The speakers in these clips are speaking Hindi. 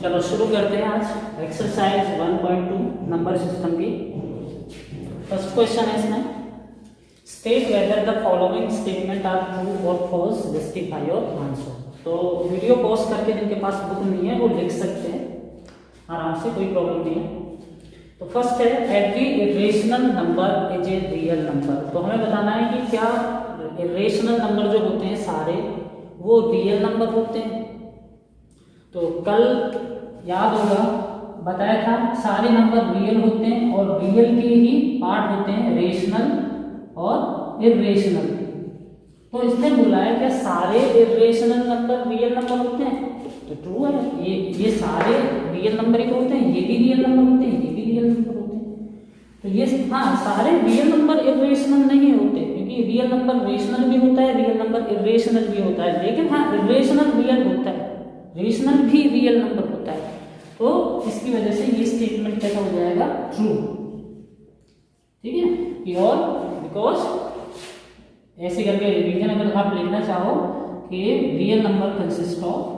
चलो शुरू करते हैं आज एक्सरसाइज 1.2 नंबर सिस्टम की। फर्स्ट क्वेश्चन है इसमें, state whether the following statement are true और फॉल्स, जस्टिफाई योर आंसर। तो वीडियो पॉज करके जिनके पास बुक नहीं है वो लिख सकते हैं आराम से, कोई प्रॉब्लम नहीं है। तो फर्स्ट है, every irrational number is a real number. तो हमें बताना है कि क्या इरेशनल नंबर जो होते हैं सारे वो रियल नंबर होते हैं। तो कल याद होगा बताया था सारे नंबर रियल होते हैं और रियल के ही पार्ट होते हैं रेशनल और इरेशनल। तो इसने बोला है कि सारे इरेशनल नंबर रियल नंबर होते हैं, तो ट्रू है। ये सारे रियल नंबर ही तो होते हैं, ये भी रियल नंबर होते हैं, ये भी रियल नंबर होते हैं। तो ये हाँ, सारे रियल नंबर इरेशनल नहीं होते, क्योंकि रियल नंबर रेशनल भी होता है, रियल नंबर इरेशनल भी होता है। लेकिन हाँ, इरेशनल रियल होता है, रेशनल भी रियल नंबर होता है। तो इसकी वजह से ये स्टेटमेंट कैसा हो जाएगा, ट्रू। ठीक है, प्योर, बिकॉज ऐसे करके रीजन अगर आप लिखना चाहो कि real number consist of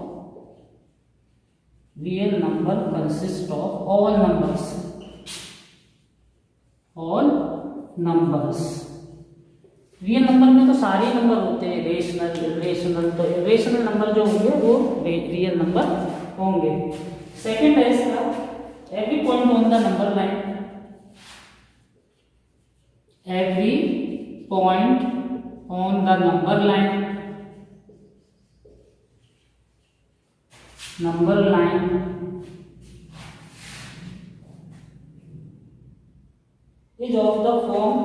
all numbers. Real number में तो सारे नंबर होते हैं, रेशनल इरेशनल। तो इरेशनल नंबर जो होंगे वो रियल नंबर होंगे। सेकंड है इसका, every point on the number line, every point on the number line is of the form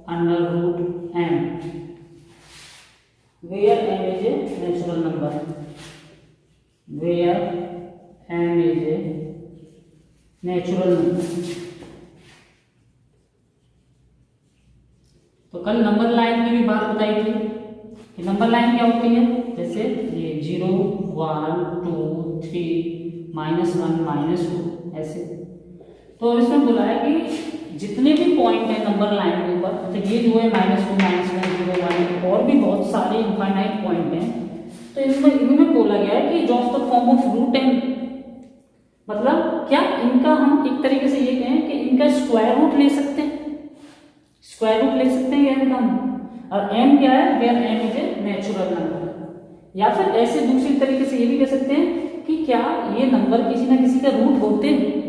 under root m, where m is a natural number, तो कल नंबर लाइन की भी बात बताई थी कि नंबर लाइन क्या होती है, जैसे ये 0 1 2 3 -1 -2 ऐसे। तो इसमें बोला है कि जितने भी पॉइंट है नंबर लाइन के ऊपर, तो ये जो है -2 -1 0 1 और भी बहुत सारे इनफाइनाइट पॉइंट हैं, तो इनमें बोला गया है कि जो of the form of root m, मतलब क्या इनका हम एक तरीके से ये कहें कि इनका स्क्वायर रूट ले सकते हैं, या इनका हम, और m क्या है, where m is a natural number. या फिर ऐसे दूसरी तरीके से ये भी कह सकते हैं कि क्या ये नंबर किसी ना किसी का रूट होते हैं,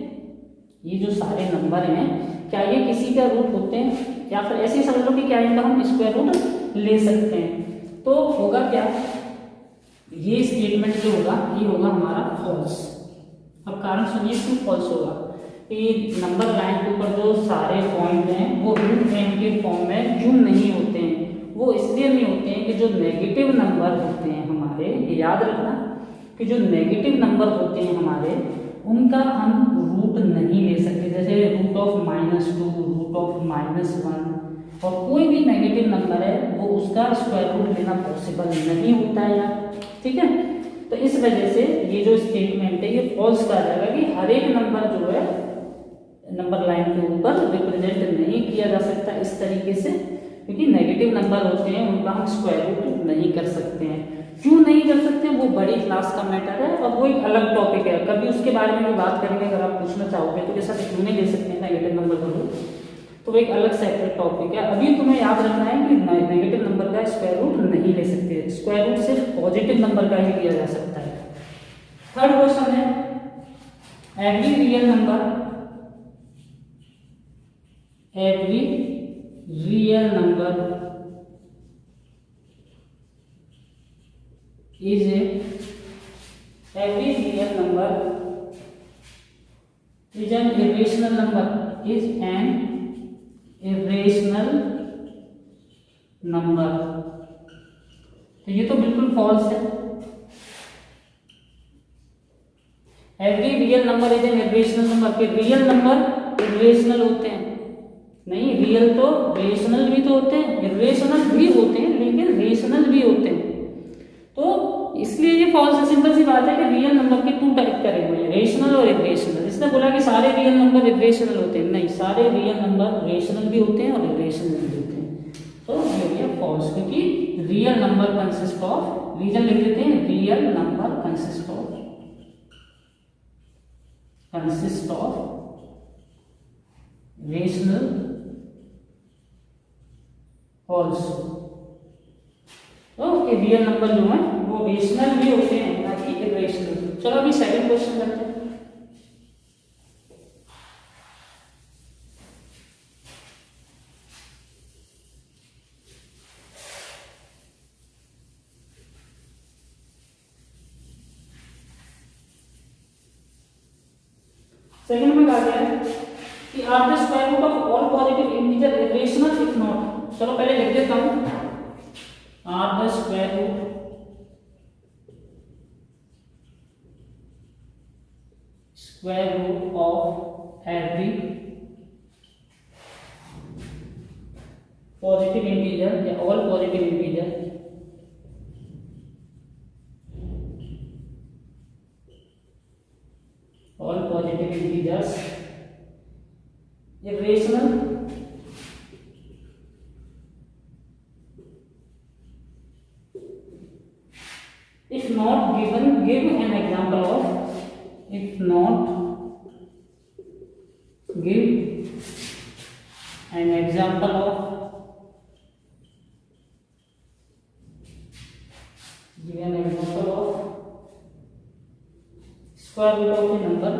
ये जो सारे नंबर हैं क्या ये किसी का रूट होते हैं, या फिर ऐसे समझ लो कि क्या इनका हम स्क्वायर रूट ले सकते हैं। तो होगा क्या, ये स्टेटमेंट जो होगा ये होगा हमारा फॉल्स। अब कारण सुनिए क्यों फॉल्स होगा, कि नंबर लाइन के ऊपर जो सारे पॉइंट हैं वो रूट m के फॉर्म में क्यों नहीं होते हैं। वो इसलिए नहीं होते हैं कि जो नेगेटिव नंबर होते हैं हमारे, ये याद रखना कि जो नेगेटिव नंबर होते हैं हमारे उनका हम रूट नहीं ले सकते। जैसे रूट ऑफ -2, रूट ऑफ -1 और कोई भी नेगेटिव नंबर है वो उसका स्क्वायर रूट लेना पॉसिबल नहीं होता है यार। ठीक है, तो इस वजह से ये जो स्टेटमेंट है ये फॉल्स कहा जाएगा कि हर एक नंबर जो है नंबर लाइन के ऊपर रिप्रेजेंट नहीं किया जा सकता इस तरीके से, क्योंकि नेगेटिव नंबर होते हैं उनका हम स्क्वायर रूट नहीं कर सकते हैं। क्यों नहीं कर सकते हैं वो बड़ी क्लास का मैटर है और वो एक अलग टॉपिक है, कभी उसके बारे में भी बात करेंगे। अगर आप पूछना चाहोगे तो जैसा क्यों नहीं ले सकते हैं नेगेटिव नंबर का रूट, तो वो एक अलग सेपरेट टॉपिक है। अभी तुम्हें याद रखना है कि नेगेटिव नंबर का स्क्वायर रूट नहीं ले सकते, स्क्वायर रूट सिर्फ पॉजिटिव नंबर का ही लिया जा सकता है। थर्ड क्वेश्चन है, every real number is an irrational number, तो ये तो बिल्कुल फॉल्स है। Every real number is an irrational number, के रियल नंबर इरेशनल होते हैं नहीं, रियल तो रेशनल भी तो होते हैं, इरेशनल भी होते हैं, लेकिन रेशनल भी होते हैं। तो इसलिए ये फॉल्स है, सिंपल सी बात है कि रियल नंबर के टू टाइप करे हुए हैं, रेशनल और इरेशनल। इसने बोला कि सारे रियल नंबर इरेशनल होते हैं, नहीं, सारे रियल नंबर रेशनल भी होते हैं और इरेशनल भी होते हैं। तो ये फॉल्स, क्योंकि real number consist of, reason लिख देते हैं, real number consist of rational also. Okay, real number जो है वो रेशनल भी होते हैं ना कि इरेशनल। चलो अभी सेकंड क्वेश्चन करते हैं। सेकंड में कहा गया है कि are the square root of all positive integer irrational if not. चलो पहले लिख देता हूं, are the square root of every positive integer या all positive integer irrational if not given, give an example of, if not give an example of, give an example of square root of a number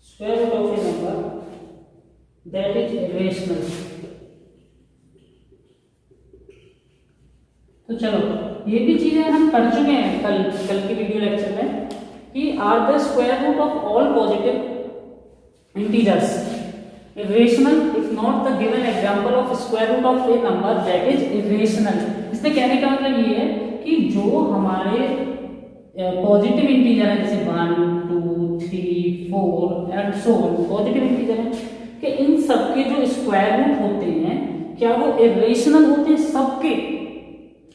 square root of a number that is irrational। तो चलो ये भी चीजें हम पढ़ चुके हैं कल की वीडियो लेक्चर में कि are the square root of all positive integers irrational if not the given example of square root of a number that is irrational। इसमें कहने का मतलब ये है कि जो हमारे पॉजिटिव इंटीजर है जैसे 1 2 3 4 and so on, positive integer है कि इन सबके जो स्क्वायर रूट होते हैं क्या वो इरेशनल होते हैं सबके?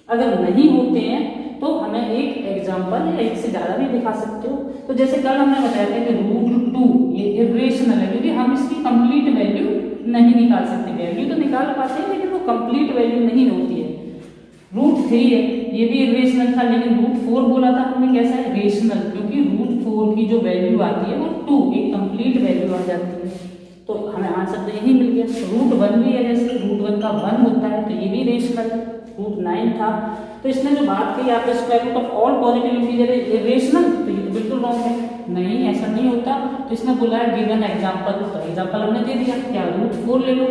अगर नहीं होते हैं तो हमें एक एग्जांपल या एक से ज्यादा भी दिखा सकते हो। तो जैसे कल हमने बताया था कि √2 ये इरेशनल है क्योंकि हम इसकी कंप्लीट वैल्यू नहीं निकाल सकते। वैल्यू तो निकाल पाते हैं लेकिन वो कंप्लीट वैल्यू नहीं होती है। √3 है ये भी इरेशनल था लेकिन √4 बोला था हमने कैसा है? रेशनल, क्योंकि √4 की जो वैल्यू आती है वो 2 एक कंप्लीट वैल्यू आ जाती है। तो हमें आंसर तो यही मिल गया। √1 भी है, जैसे √1 का 1 होता है तो ये भी रेशनल है। √9 था तो इसने जो बात कही आपके square root of all positive integer irrational, तो ये तो बिल्कुल रॉन्ग है, नहीं ऐसा नहीं होता। तो इसने बोला है गिवन एग्जांपल, तो एग्जांपल हमने दे दिया क्या? √4 ले लो,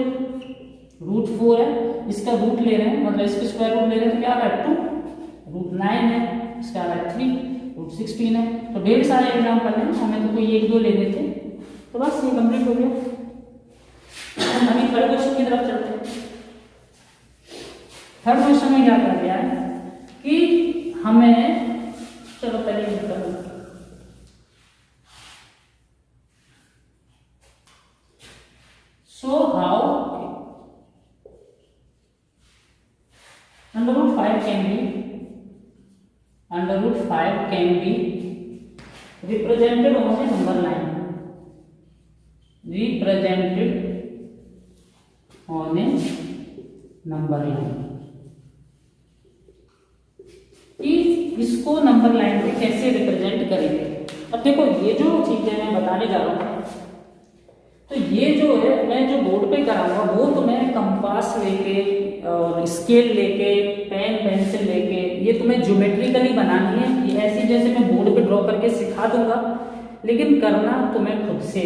√4 है इसका रूट ले रहे हैं मतलब इसके स्क्वायर रूट ले रहे हैं तो क्या आ रहा है 2। √9 है इसका आ रहा है 3, √16 है। तो ढेर सारे एग्जांपल हैं, हमें तो कोई एक दो लेने थे। तो बस ये कंप्लीट हो गया। अभी थर्ड क्वेश्चन की तरफ चलते हैं। थर्ड क्वेश्चन में क्या कर दिया है कि हमें, चलो पहले so how √5 can be represented on a number line, represented on a number line। कि इसको नंबर लाइन पे कैसे रिप्रेजेंट करेंगे। अब देखो ये जो चीजें मैं बताने जा रहा हूँ तो ये जो है मैं जो बोर्ड पे कराऊंगा वो तुम्हें कंपास लेके और स्केल लेके पेन पेंसिल लेके ये तुम्हें ज्योमेट्रिकली बनानी है। ये ऐसी जैसे मैं बोर्ड पे ड्रॉ करके सिखा दूंगा लेकिन करना तुम्हें खुद से,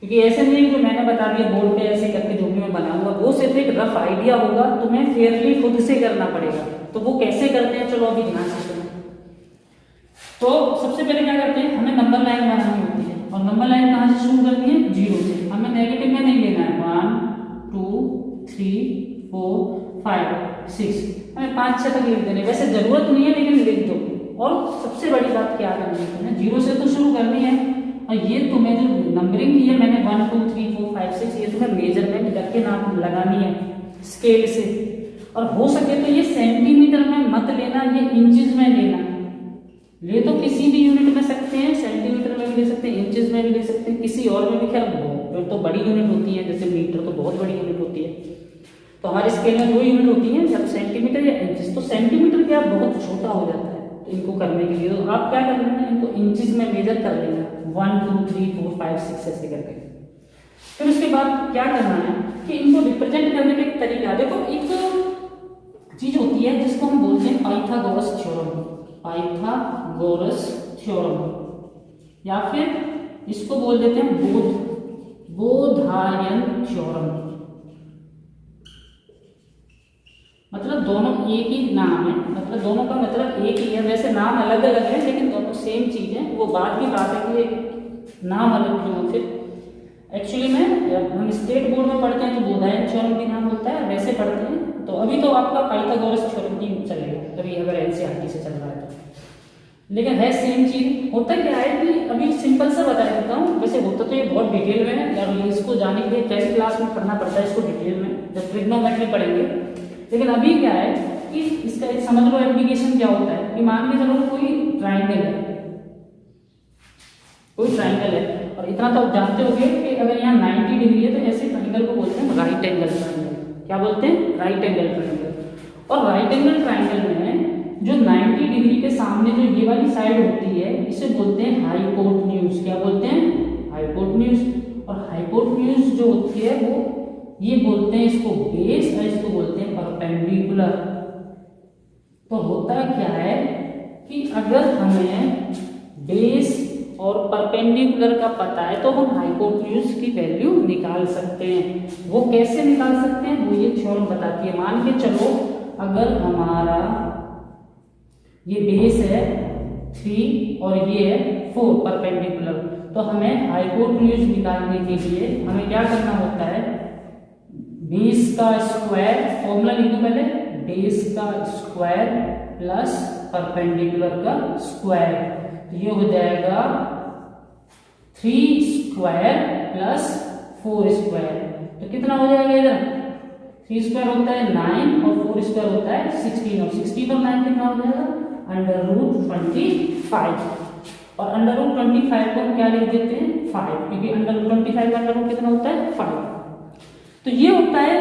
क्योंकि ऐसे नहीं जो मैंने बता दिया बोर्ड पे ऐसे करके जो भी मैं बनाऊंगा वो सिर्फ एक रफ आइडिया होगा, तुम्हें फेयरली खुद से करना पड़ेगा। तो वो कैसे करते हैं चलो अभी ध्यान से सुनो। तो सबसे पहले क्या करते हैं, हमें नंबर लाइन बनानी होती है और नंबर लाइन कहाँ से शुरू करनी है? 0 से। हमें नेगेटिव में नहीं लेना है। 1 2 3 4 5 6, हमें 5 6 तक लिख देने। वैसे जरूरत नहीं है लेकिन लिख दो। और सबसे बड़ी बात क्या करनी है, तुम्हें 0 से तो शुरू करनी है। और ये तुम्हें जो नंबरिंग की है मैंने 1 2 3 4 5 6 ये तुम्हें मेजरमेंट करके नाम लगानी है स्केल से। और हो सके तो ये सेंटीमीटर में मत लेना, ये इंचेस में लेना। ले तो किसी भी यूनिट में सकते हैं, सेंटीमीटर में भी ले सकते हैं, इंचेस में भी ले सकते हैं, किसी और में भी। खैर फिर तो बड़ी यूनिट होती है, जैसे मीटर तो बहुत बड़ी यूनिट होती है। तो हमारे स्केल में 2 यूनिट होती हैं, या सेंटीमीटर या इंचेस। तो सेंटीमीटर क्या बहुत छोटा हो जाता है, तो इनको करने के लिए तो आप क्या कर लेना, इनको इंचेस में मेजर कर लेना, 1 2 3 4 5 6 ऐसे करके। फिर उसके बाद क्या करना है कि इनको रिप्रेजेंट करने का एक तरीका। देखो एक चीज होती है जिसको हम बोलते हैं पाइथागोरस थ्योरम, पाइथागोरस थ्योरम, या फिर इसको बोल देते हैं बोधायन थ्योरम। मतलब दोनों एक ही नाम है, मतलब दोनों का मतलब एक ही है। वैसे नाम अलग अलग है लेकिन दोनों सेम चीज है। वो बात की बात है कि नाम अलग क्यों। फिर एक्चुअली में हम स्टेट बोर्ड में पढ़ते हैं तो बोधायन थ्योरम भी नाम होता है, वैसे पढ़ते हैं। तो अभी तो आपका पाइथागोरस थ्योरम ही चलेगा अभी, अगर एनसीईआरटी से चल रहा है तो। लेकिन है सेम चीज। होता क्या है कि अभी सिंपल सा बता देता हूँ, वैसे होता तो ये बहुत डिटेल में है, और इसको जाने के लिए 10th क्लास में पढ़ना पड़ता है इसको डिटेल में, जब ट्रिग्नोमेट्री पढ़ेंगे। लेकिन अभी क्या है कि इसका एक समझ लो एप्लीकेशन क्या होता है कि मान के चलो कोई ट्राइंगल है, कोई ट्राइंगल है, और इतना तो आप जानते होंगे कि अगर यहाँ 90 डिग्री है तो ऐसे ट्राइंगल को बोलते हैं राइट एंगल ट्राइंगल। क्या बोलते हैं? Right angle triangle. और राइट एंगल ट्राइंगल में जो 90 डिग्री के सामने जो ये वाली साइड होती है इसे बोलते हैं हाइपोटेन्यूज। क्या बोलते हैं? हाइपोटेन्यूज। और हाइपोटेन्यूज जो होती है वो ये बोलते हैं इसको बेस, और इसको बोलते हैं परपेंडिकुलर। तो होता क्या है कि अगर हमें बेस और परपेंडिकुलर का पता है तो हम हाइपोटेन्यूज की वैल्यू निकाल सकते हैं। वो कैसे निकाल सकते हैं वो ये थ्योरम बताती है। मान के चलो अगर हमारा ये बेस है 3 और ये है 4 परपेंडिकुलर, तो हमें हाइपोटेन्यूज निकालने के लिए हमें क्या करना होता है, बेस का स्क्वायर, फॉर्मूला लिख दो पहले, बेस का स्क्वायर प्लस परपेंडिकुलर का स्क्वायर। तो ये हो जाएगा 3 स्क्वायर प्लस 4 स्क्वायर। तो कितना हो जाएगा इधर? 3 स्क्वायर होता है 9 और 4 स्क्वायर होता है 16, और 16 और 9 कितना हो जाएगा? √25। और √25 को हम क्या लिख देते हैं? 5, क्योंकि √25 का अंडर रूट कितना होता है? 5। तो ये होता है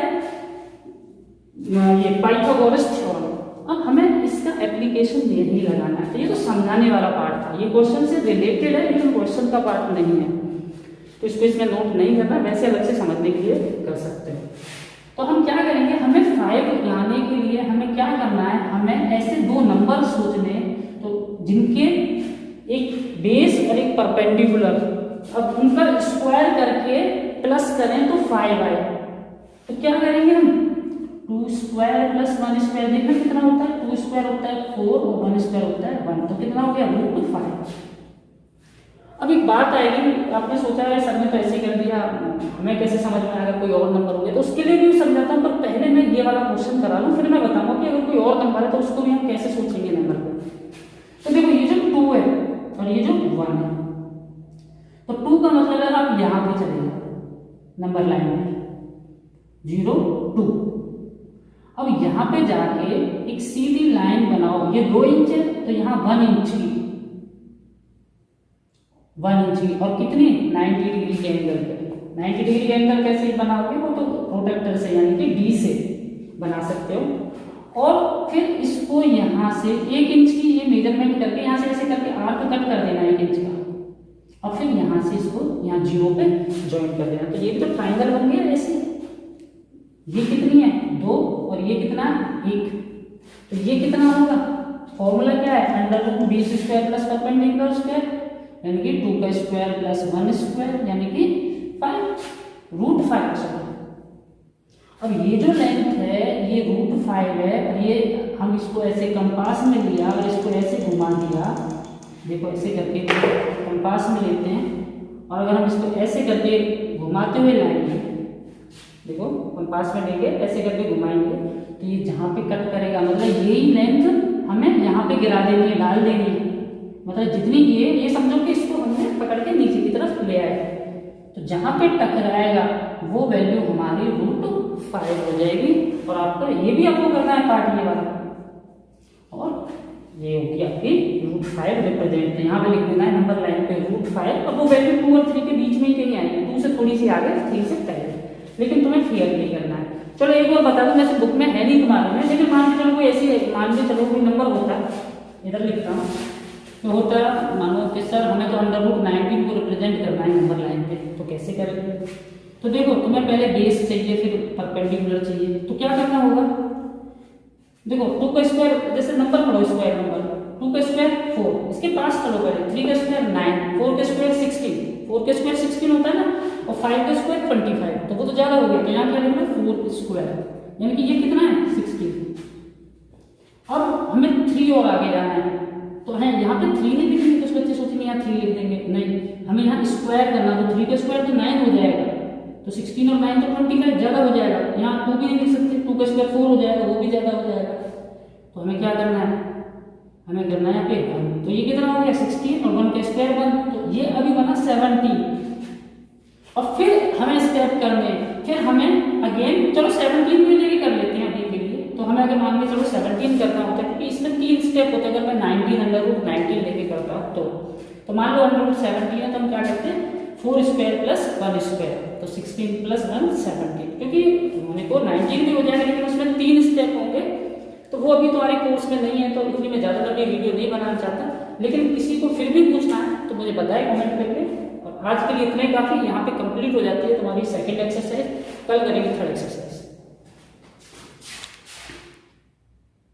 ये पाइथागोरस थ्योरम। अब हमें इसका एप्लीकेशन यही लगाना है। तो ये तो समझाने वाला पार्ट था, ये क्वेश्चन से रिलेटेड है लेकिन क्वेश्चन का पार्ट नहीं है, तो इसको इसमें नोट नहीं करना, वैसे अलग से समझने के लिए कर सकते हैं। तो हम क्या करेंगे, हमें 5 लाने के लिए हमें क्या करना है, हमें ऐसे 2 नंबर सोचने तो जिनके एक बेस और एक परपेंडिकुलर, अब उनका स्क्वायर करके प्लस करें तो 5 आए। तो क्या करेंगे हम, 2 स्क्वायर प्लस 1 स्क्वायर, देखना कितना होता है, 2 स्क्वायर होता है 4 और 1 स्क्वायर होता है 1, तो कितना हो गया? √5। अब एक बात आएगी, आपने सोचा है सर ने तो ऐसे कर दिया, हमें कैसे समझ में आएगा कोई और नंबर हो गया, तो उसके लिए भी समझाता हूँ, पर पहले मैं ये वाला क्वेश्चन करा लूँ, फिर मैं बताऊंगा कि अगर कोई और नंबर है तो उसको भी हम कैसे सोचेंगे नंबर को। तो देखो ये जो 2 है और ये जो 1 है, तो 2 का मतलब है आप यहाँ पे चले जाओ नंबर लाइन में 0 2। अब यहाँ पे जाके एक सीधी लाइन बनाओ, ये 2 इंच है तो यहाँ 1 इंच की, 1 इंच की, और कितनी 90 डिग्री के एंगल पे। 90 डिग्री के एंगल कैसे बनाओगे, वो तो प्रोटेक्टर से यानी कि डी से बना सकते हो। और फिर इसको यहाँ से 1 इंच की ये मेजरमेंट करके यहाँ से ऐसे करके आर्क कट कर देना 1 इंच का, और फिर यहाँ से इसको यहाँ 0 पे ज्वाइन कर देना। तो ये भी तो ट्राइंगल बन गया ऐसे। ये कितनी है 2 और ये कितना 1, तो ये कितना होगा, फॉर्मूला क्या है, √2 प्लस परपेंडिकुलर स्क्वायर, यानी कि 2 का स्क्वायर प्लस 1 स्क्वायर, यानी कि 5 √5। अब ये जो लेंथ है ये √5 है, और ये हम इसको ऐसे कंपास में लिया और इसको ऐसे घुमा दिया, देखो ऐसे करके कंपास में लेते हैं, और अगर हम इसको ऐसे करके घुमाते हुए लाएंगे, देखो कंपास में लेके ऐसे करके घुमाएंगे, तो ये जहाँ पे कट करेगा मतलब यही लेंथ हमें यहाँ पे गिरा देनी है, डाल देनी है। मतलब जितनी ये समझो कि इसको हमने पकड़ के नीचे की तरफ ले आए, तो जहाँ पे टकराएगा वो वैल्यू हमारी √5 हो जाएगी। और आपका ये भी आपको करना है पार्ट ये वाला, और ये होगी आपकी √5 रिप्रेजेंट, यहाँ पे लिख देना है नंबर लाइन पे √5, अब वो वैल्यू 2 और 3 के बीच में ही कहीं आएगी, 2 से थोड़ी सी आगे, 3 से पहले, लेकिन तुम्हें फेयर नहीं करना है। चलो एक और बता दूं, वैसे बुक में है नहीं तुम्हारे में, लेकिन मान के चलो कोई ऐसी है, मान के चलो कोई नंबर होता, इधर लिखता हूँ, तो होता मानो कि सर हमें तो √19 को रिप्रेजेंट करना है नंबर लाइन पे, तो कैसे करेंगे? तो देखो तुम्हें पहले बेस चाहिए, फिर परपेंडिकुलर चाहिए, तो क्या करना होगा? देखो 2 का स्क्वायर, जैसे नंबर पढ़ो, स्क्वायर नंबर 2 का स्क्वायर 4, इसके पास चलो पहले, 3 का स्क्वायर 9, 4 का स्क्वायर 16, 4 का स्क्वायर 16 होता है ना, और 5 का स्क्वायर 25, तो वो तो ज्यादा हो गया, तो यहाँ क्या लिखना है 4 स्क्वायर, यानी कि ये कितना है 16। अब हमें 3 और आगे जाना है, तो है यहाँ पे 3 नहीं लिखेंगे, कुछ बच्चे सोचेंगे यहाँ 3 लिख देंगे, नहीं, हमें यहाँ स्क्वायर करना, तो 3 का स्क्वायर तो 9 हो जाएगा, तो 16 और 9 तो 25 ज्यादा हो जाएगा, यहाँ 2 भी नहीं लिख सकते, 2 का स्क्वायर 4 हो जाएगा, वो भी ज्यादा हो जाएगा, तो हमें क्या करना है, हमें करना है यहाँ पे 1, तो ये कितना हो गया 16 और 1 का स्क्वायर 1, तो ये अभी बना 17, और फिर हमें स्टेप करने, फिर हमें अगेन चलो 17 की जगह कर लेते हैं अभी के लिए, तो हमें अगर मान लीजिए चलो 17 करना होता है, क्योंकि इसमें 3 स्टेप होते हैं, अगर मैं 19 लेके करता हूँ तो मान लो 17 है, तो हम क्या करते हैं 4 स्क्वायर प्लस 1 स्क्वायर, तो 16 प्लस 1 17, क्योंकि होने को 19 भी हो जाएगा, लेकिन उसमें 3 स्टेप होंगे, तो वो अभी तुम्हारे कोर्स में नहीं है, तो इसलिए मैं ज़्यादा लंबी वीडियो नहीं बनाना चाहता, लेकिन किसी को फिर भी पूछना है तो मुझे बताएं कमेंट करके। और आज के लिए इतना ही काफ़ी, यहाँ पे कंप्लीट हो जाती है तुम्हारी सेकंड एक्सरसाइज, कल करेंगे थर्ड एक्सरसाइज।